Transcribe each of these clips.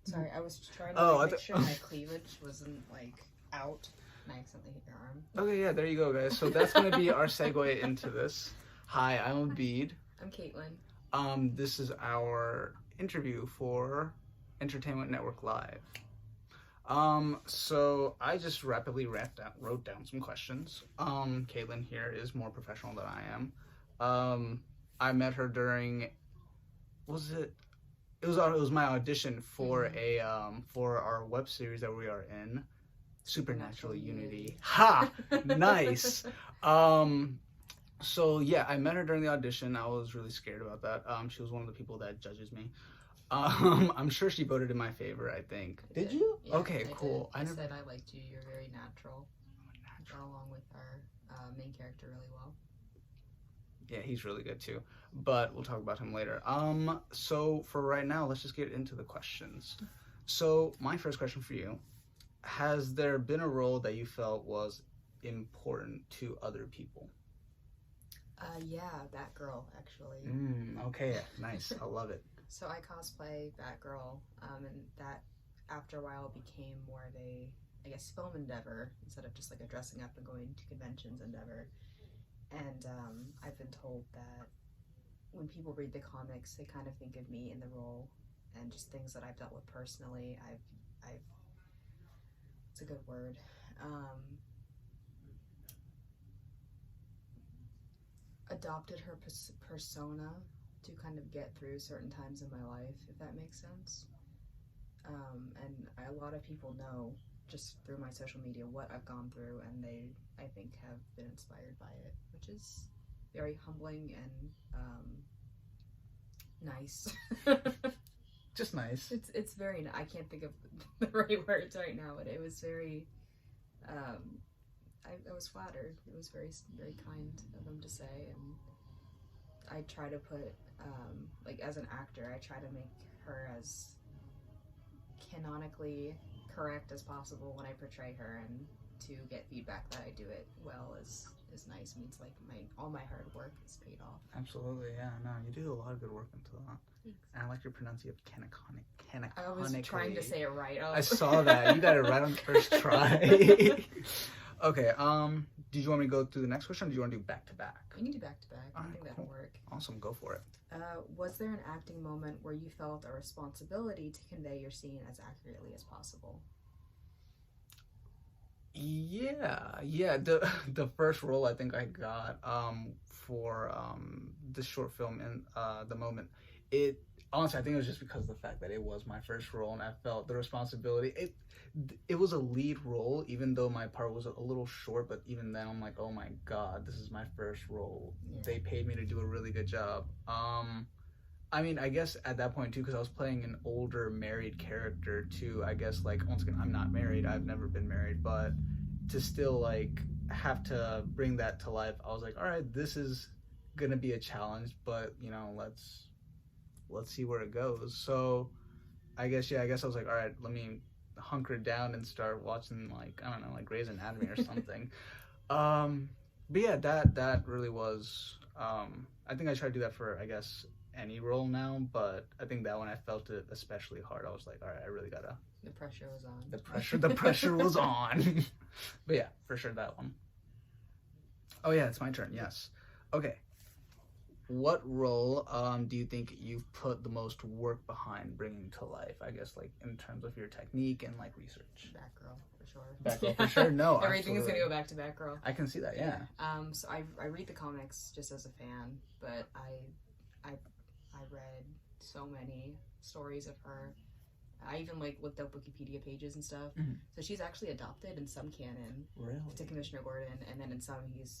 Sorry, I was trying to make sure my cleavage wasn't like out and I accidentally hit your arm. Okay, yeah, there you go, guys. So that's gonna be our segue into this. Hi, I'm Abid. I'm Katelynn. This is our interview for Entertainment Network Live. So I just rapidly wrote down some questions. Katelynn here is more professional than I am. I met her during, it was my audition for for our web series that we are in, Supernatural Unity. Ha! Nice. So yeah, I met her during the audition. I was really scared about that. She was one of the people that judges me. I'm sure she voted in my favor, I think. Did you? Yeah, okay, cool. I said I liked you. You're very natural. You got along with our main character really well. Yeah, he's really good too. But we'll talk about him later. So for right now, let's just get into the questions. So my first question for you, has there been a role that you felt was important to other people? Yeah, Batgirl, actually. Okay, nice. I love it. So I cosplay Batgirl, and that after a while became more of a, I guess, film endeavor instead of just like a dressing up and going to conventions endeavor. And I've been told that when people read the comics, they kind of think of me in the role and just things that I've dealt with personally. I've it's a good word. Adopted her persona to kind of get through certain times in my life, if that makes sense. And a lot of people know just through my social media what I've gone through, and they, I think, have been inspired by it, which is very humbling and nice. Just nice. It's very, I can't think of the right words right now, but it was very, I was flattered. It was very, very kind of them to say, and I try to put, like as an actor, I try to make her as canonically correct as possible when I portray her, and to get feedback that I do it well is nice. Means like all my hard work is paid off. Absolutely, yeah. No, you do a lot of good work into that. Thanks. And I like your pronunciation canonically. I was trying to say it right. Oh. I saw that. You got it right on the first try. Okay, did you want me to go through the next question, or do you want to do back to back? We can do back to back. I think that'll work. Awesome, go for it. Was there an acting moment where you felt a responsibility to convey your scene as accurately as possible? Yeah. The first role I think I got for the short film in The Moment, honestly, I think it was just because of the fact that it was my first role, and I felt the responsibility. It was a lead role, even though my part was a little short, but even then I'm like, oh my god, this is my first role. Yeah. They paid me to do a really good job. I mean, I guess at that point too, because I was playing an older married character too, I guess, like, once again, I'm not married, I've never been married, but to still like have to bring that to life, I was like, all right, this is gonna be a challenge, but you know, let's see where it goes. So I guess I was like, all right, let me hunker down and start watching, like, I don't know, like Grey's Anatomy or something. But yeah, that really was, I think I try to do that for, I guess, any role now, but I think that when I felt it especially hard, I was like, all right, I really gotta. The pressure was on. The pressure was on. But yeah, for sure, that one. Oh yeah, it's my turn, yes. Okay. What role do you think you've put the most work behind bringing to life? I guess, like, in terms of your technique and like research. Batgirl, for sure. Batgirl, for sure. No, everything is gonna go back to Batgirl. I can see that. Yeah. So I read the comics just as a fan, but I read so many stories of her. I even like looked up Wikipedia pages and stuff. Mm-hmm. So she's actually adopted in some canon, really, to Commissioner Gordon, and then in some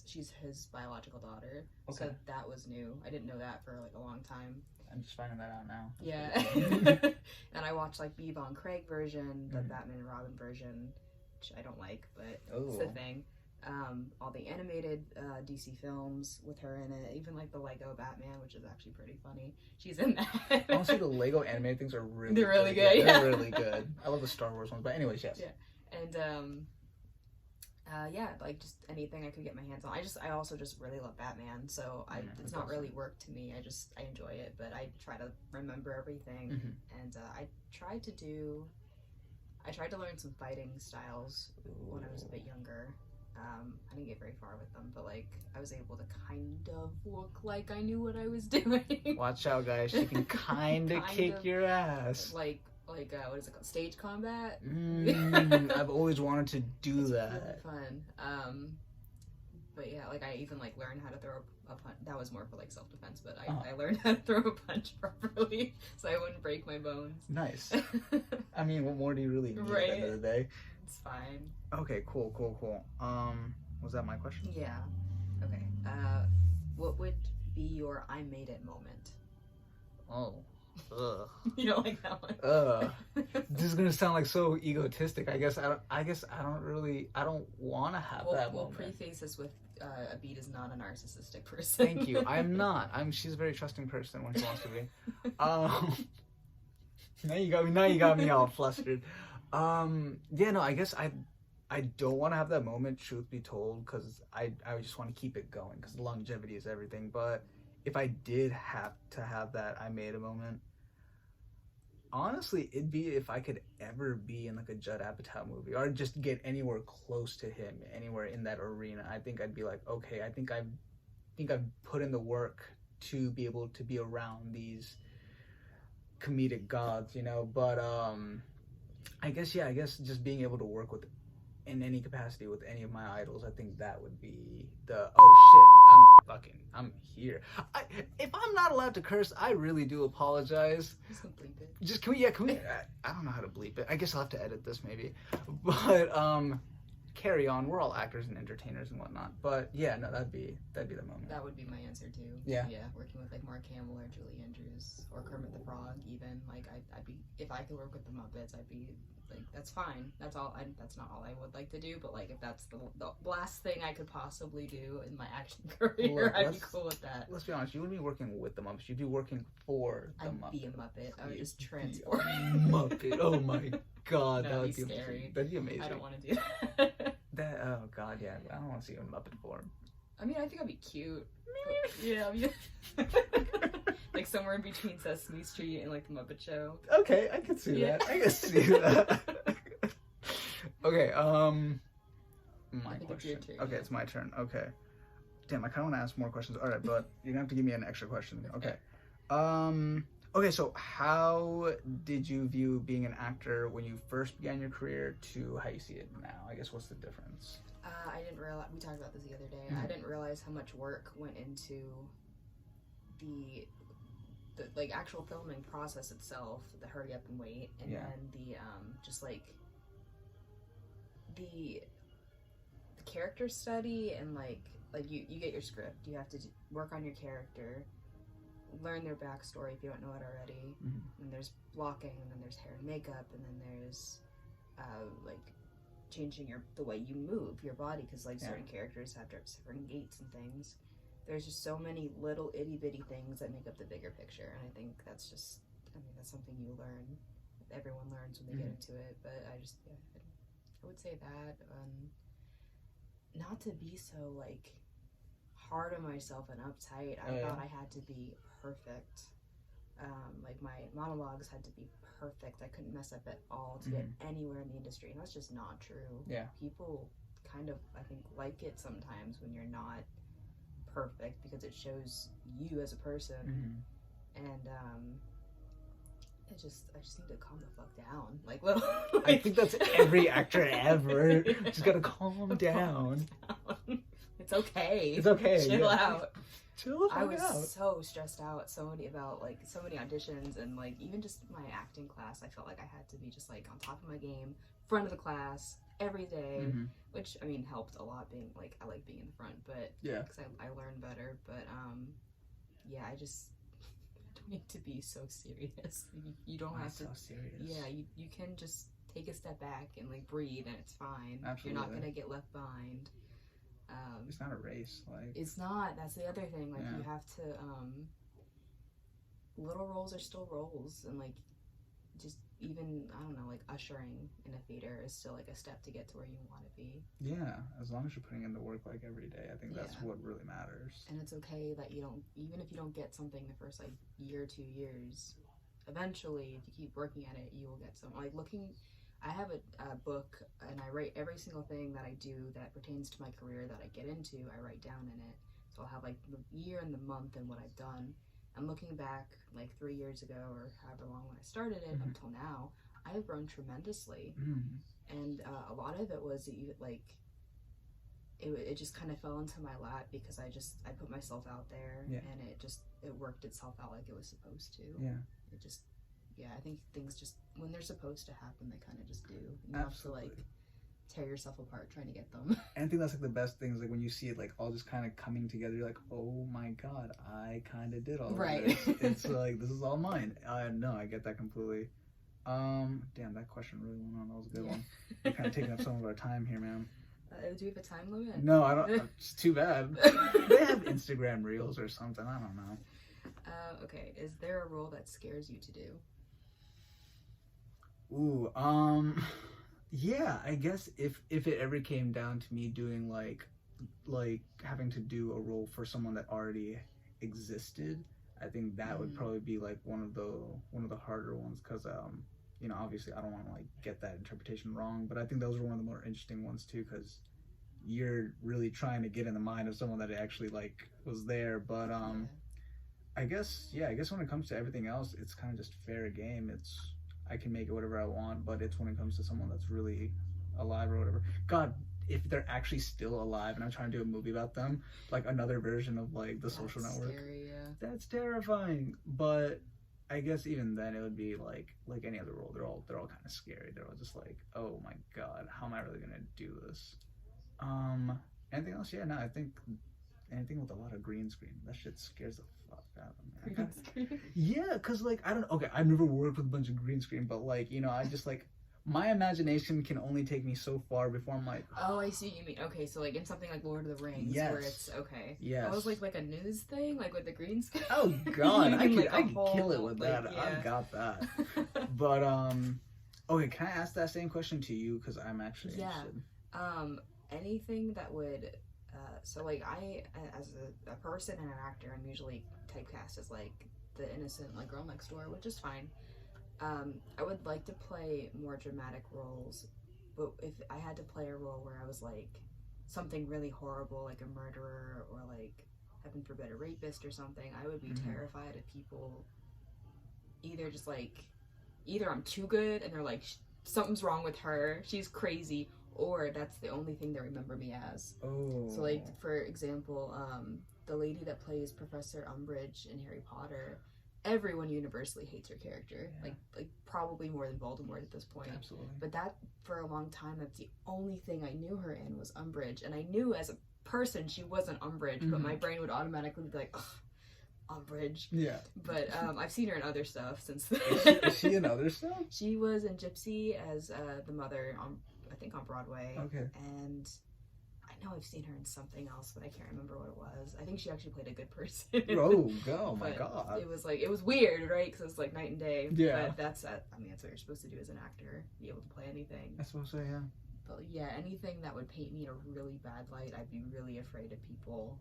she's his biological daughter. Okay. So that was new. I didn't know that for like a long time. I'm just finding that out now. That's yeah. And I watched like B. Von Craig version, the Batman and Robin version, which I don't like, but it's the thing. All the animated DC films with her in it, even like the Lego Batman, which is actually pretty funny. She's in that. Honestly, the Lego animated things are really They're really good. Yeah. They're really good. I love the Star Wars ones, but anyways, yes. Yeah. And Yeah, like just anything I could get my hands on. I also just really love Batman, so it's not really work to me. I enjoy it, but I try to remember everything, and I tried to learn some fighting styles when I was a bit younger. I didn't get very far with them, but like I was able to kind of look like I knew what I was doing. Watch out, guys! She can kind of kick your ass. Like what is it called? Stage combat. I've always wanted to do it's that. Really fun. But yeah, like I even like learned how to throw a punch. That was more for like self defense, but I learned how to throw a punch properly so I wouldn't break my bones. Nice. I mean, what more do you really need at the end of the day? It's fine. Okay, cool. Was that my question? Yeah. Okay. What would be your "I made it" moment? Oh. Ugh. You don't like that one? This is gonna sound like so egotistic. I guess I don't want to have that moment. We'll preface this with Abid is not a narcissistic person. Thank you. I'm not. She's a very trusting person when she wants to be. Now you got me all flustered. Yeah, no, I guess I don't want to have that moment, truth be told, because I just want to keep it going, because longevity is everything. But if I did have to have that I made a moment, honestly, it'd be if I could ever be in like a Judd Apatow movie, or just get anywhere close to him, anywhere in that arena. I think I'd be like, okay, I think I've put in the work to be able to be around these comedic gods, you know. But I guess just being able to work with, in any capacity, with any of my idols, I think that would be the I'm here. If I'm not allowed to curse, I really do apologize. Just gonna bleep it. Just can we I don't know how to bleep it. I guess I'll have to edit this maybe. But carry on. We're all actors and entertainers and whatnot. But yeah, no, that'd be the moment. That would be my answer too. Yeah. Yeah, working with like Mark Hamill or Julie Andrews or Kermit the Frog even. Like I'd be, if I could work with the Muppets, I'd be like, that's fine. That's all. That's not all I would like to do. But like, if that's the last thing I could possibly do in my action career, I'd be cool with that. Let's be honest. You wouldn't be working with the Muppets. You'd be working for the Muppets. I'd be a Muppet. I would just transform. Muppet. Oh my god, that would be scary. That'd be amazing. I don't want to do that. Oh god, yeah. I don't want to see you in Muppet form. I mean, I think I'd be cute. Yeah, I mean, like somewhere in between Sesame Street and like the Muppet Show. Okay, I can see that. I can see that. Okay, my question. Okay, it's my turn. Okay. Damn, I kind of want to ask more questions. All right, but you're gonna have to give me an extra question. Okay. Okay, so how did you view being an actor when you first began your career to how you see it now? I guess what's the difference? I didn't realize, we talked about this the other day, I didn't realize how much work went into the like actual filming process itself, the hurry up and wait, and then the just like the character study, and like you get your script, you have to work on your character, learn their backstory if you don't know it already, and there's blocking, and then there's hair and makeup, and then there's like changing the way you move your body, because like certain characters have different gaits and things. There's just so many little itty bitty things that make up the bigger picture, and I think that's just, I mean, that's something you learn, everyone learns when they get into it. But I would say that not to be so like hard on myself and uptight. I thought I had to be perfect. Like my monologues had to be perfect. I couldn't mess up at all to get anywhere in the industry, and that's just not true. Yeah, people kind of, I think, like it sometimes when you're not perfect, because it shows you as a person. And I just need to calm the fuck down. Like little. I think that's every actor ever. Just gotta calm down. It's okay. It's okay. Chill out. I was so stressed out so many auditions, and like even just my acting class, I felt like I had to be just like on top of my game, front of the class every day, which I mean helped a lot, being like, I like being in the front, but because I learned better. But yeah, I just don't need to be so serious. You don't have to. So serious. Yeah, you can just take a step back and like breathe, and it's fine. Absolutely. You're not gonna get left behind. It's not a race. Like, it's not. That's the other thing. Like you have to. Little roles are still roles, and like just even, I don't know, like ushering in a theater is still like a step to get to where you want to be. Yeah, as long as you're putting in the work like every day, I think that's Yeah. what really matters. And it's okay that you don't, even if you don't get something the first like year, 2 years, eventually, if you keep working at it, you will get some. Like I have a book, and I write every single thing that I do that pertains to my career that I get into. I write down in it, so I'll have like the year and the month and what I've done. And looking back, like 3 years ago or however long when I started it until now, I have grown tremendously. And a lot of it was like it just kind of fell into my lap because I put myself out there, and it worked itself out like it was supposed to. It just, I think things just, when they're supposed to happen, they kind of just do. You have to like tear yourself apart trying to get them. And I think that's like the best things, like when you see it like all just kind of coming together, you're like, oh my god, I kind of did all right. of this. It's like, this is all mine. No, I get that completely. Damn, that question really went on. That was a good one. You're kind of taking up some of our time here, man. Do we have a time limit? No, I don't. It's too bad. They have Instagram Reels or something. I don't know. Okay. Is there a role that scares you to do? Ooh, yeah, I guess if it ever came down to me doing like having to do a role for someone that already existed, I think that would probably be like one of the harder ones, because you know, obviously I don't want to like get that interpretation wrong, but I think those are one of the more interesting ones too, because you're really trying to get in the mind of someone that actually like was there. But I guess when it comes to everything else, it's kind of just fair game. I can make it whatever I want, but it's when it comes to someone that's really alive or whatever. God, if they're actually still alive and I'm trying to do a movie about them, like another version of like The Social Network. Scary, yeah. That's terrifying. But I guess even then it would be like any other role. They're all kind of scary. They're all just like, oh my god, how am I really gonna do this? Anything else? Yeah, no, I think anything with a lot of green screen, that shit scares the fuck out of me. Green screen? Yeah, cause like I've never worked with a bunch of green screen, but like, you know, I just like, my imagination can only take me so far before I'm like, oh, I see what you mean. Okay, so like in something like Lord of the Rings, yes, where it's okay. Yes. I was like a news thing, like with the green screen. Oh god, I could kill it with like, that. yeah. I've got that. But okay, can I ask that same question to you? Because I'm actually interested. Anything that would, so like I, as a person and an actor, I'm usually typecast as like the innocent like girl next door, which is fine. I would like to play more dramatic roles, but if I had to play a role where I was like something really horrible, like a murderer or like, heaven forbid, a rapist or something, I would be terrified of people either I'm too good and they're like, something's wrong with her, she's crazy, or that's the only thing they remember me as. Oh. So like, for example, the lady that plays Professor Umbridge in Harry Potter, everyone universally hates her character. Yeah. Like probably more than Voldemort at this point. Absolutely. But that, for a long time, that's the only thing I knew her in was Umbridge. And I knew as a person she wasn't Umbridge, but my brain would automatically be like, ugh, Umbridge. Yeah. But I've seen her in other stuff since then. Is she in other stuff? She was in Gypsy as the mother on, I think, on Broadway. Okay. And I know I've seen her in something else, but I can't remember what it was. I think she actually played a good person. Oh my god. It was weird, right? Because it's like night and day. Yeah. But that's what you're supposed to do as an actor, be able to play anything. I suppose so, yeah. But yeah, anything that would paint me in a really bad light, I'd be really afraid of people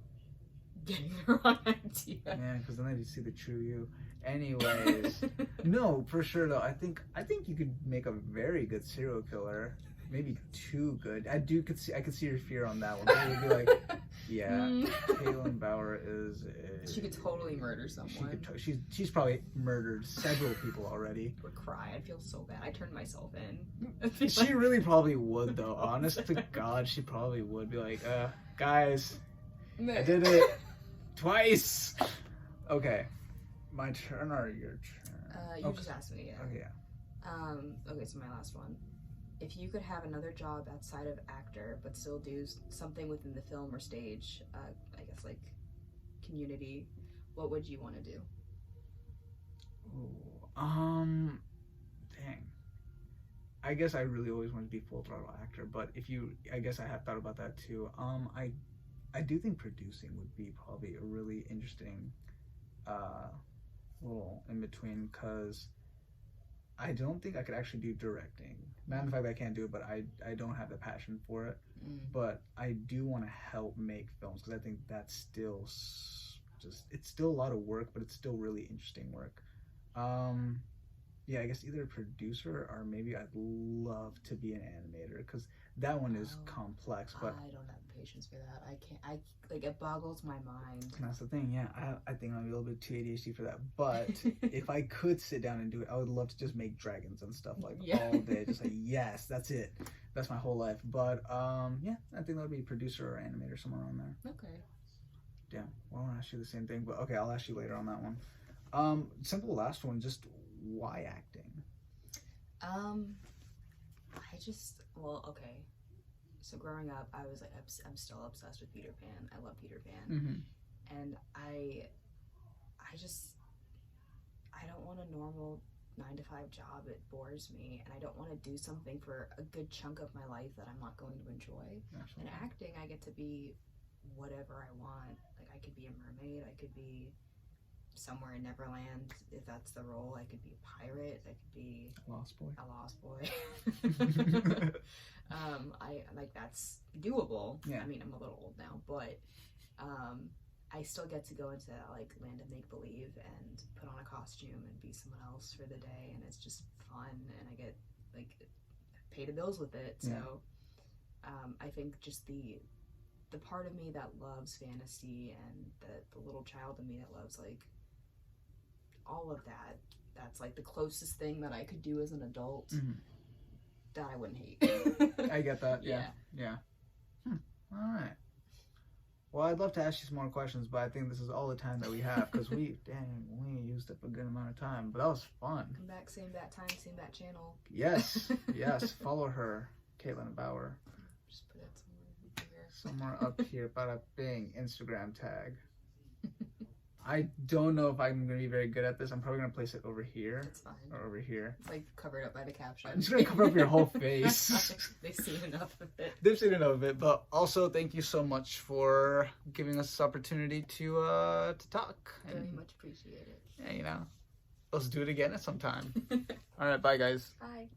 getting the wrong idea. Yeah, because then they see the true you. Anyways, no, for sure though. I think you could make a very good serial killer. Maybe too good. I could see your fear on that one. It would be like, yeah, Katelynn Bauer is. She could totally murder someone. She's probably murdered several people already. I would cry. I'd feel so bad. I'd turn myself in. She really probably would though. Honest to God, she probably would be like, guys, I did it twice. Okay, my turn or your turn? You just asked me. Yeah. Okay. Yeah. Okay, so my last one. If you could have another job outside of actor, but still do something within the film or stage, I guess like community, what would you want to do? Ooh, dang. I guess I really always wanted to be full throttle actor, but I guess I have thought about that too. I do think producing would be probably a really interesting little in between, because I don't think I could actually do directing. Not the fact that I can't do it, but I don't have the passion for it. But I do want to help make films because I think that's still it's still a lot of work, but it's still really interesting work. Yeah, I guess either a producer or maybe I'd love to be an animator because that one is complex. But I don't have patience for that. I can't. Like it boggles my mind. that's the thing. Yeah, I think I'm a little bit too ADHD for that. But if I could sit down and do it, I would love to just make dragons and stuff like all day. Just like yes, that's it. That's my whole life. But yeah, I think that would be producer or animator somewhere on there. Okay. Yeah, well, I want to ask you the same thing, but okay, I'll ask you later on that one. Simple last one, just why acting? Okay. So growing up, I was like, I'm still obsessed with Peter Pan. I love Peter Pan, and I don't want a normal 9-to-5 job. It bores me, and I don't want to do something for a good chunk of my life that I'm not going to enjoy. Absolutely. And acting, I get to be whatever I want. Like I could be a mermaid, I could be somewhere in Neverland if that's the role. I could be a pirate, I could be a lost boy. I like that's doable. Yeah. I mean, I'm a little old now, but I still get to go into that like land of make believe and put on a costume and be someone else for the day, and it's just fun, and I get like pay the bills with it. So I think just the part of me that loves fantasy and the little child in me that loves like all of that, that's like the closest thing that I could do as an adult that I wouldn't hate. I get that. Yeah. All right. Well, I'd love to ask you some more questions, but I think this is all the time that we have because we used up a good amount of time, but that was fun. Come back, same bat time, same bat channel. Yes. Follow her, Katelynn Bauer. Just put it somewhere here. Somewhere up here, bada bing, Instagram tag. I don't know if I'm going to be very good at this. I'm probably going to place it over here. It's fine. Or over here. It's like covered up by the caption. I'm just going to cover up your whole face. They've seen enough of it. They've seen enough of it. But also, thank you so much for giving us this opportunity to talk. Very much appreciate it. Yeah, let's do it again at some time. All right, bye, guys. Bye.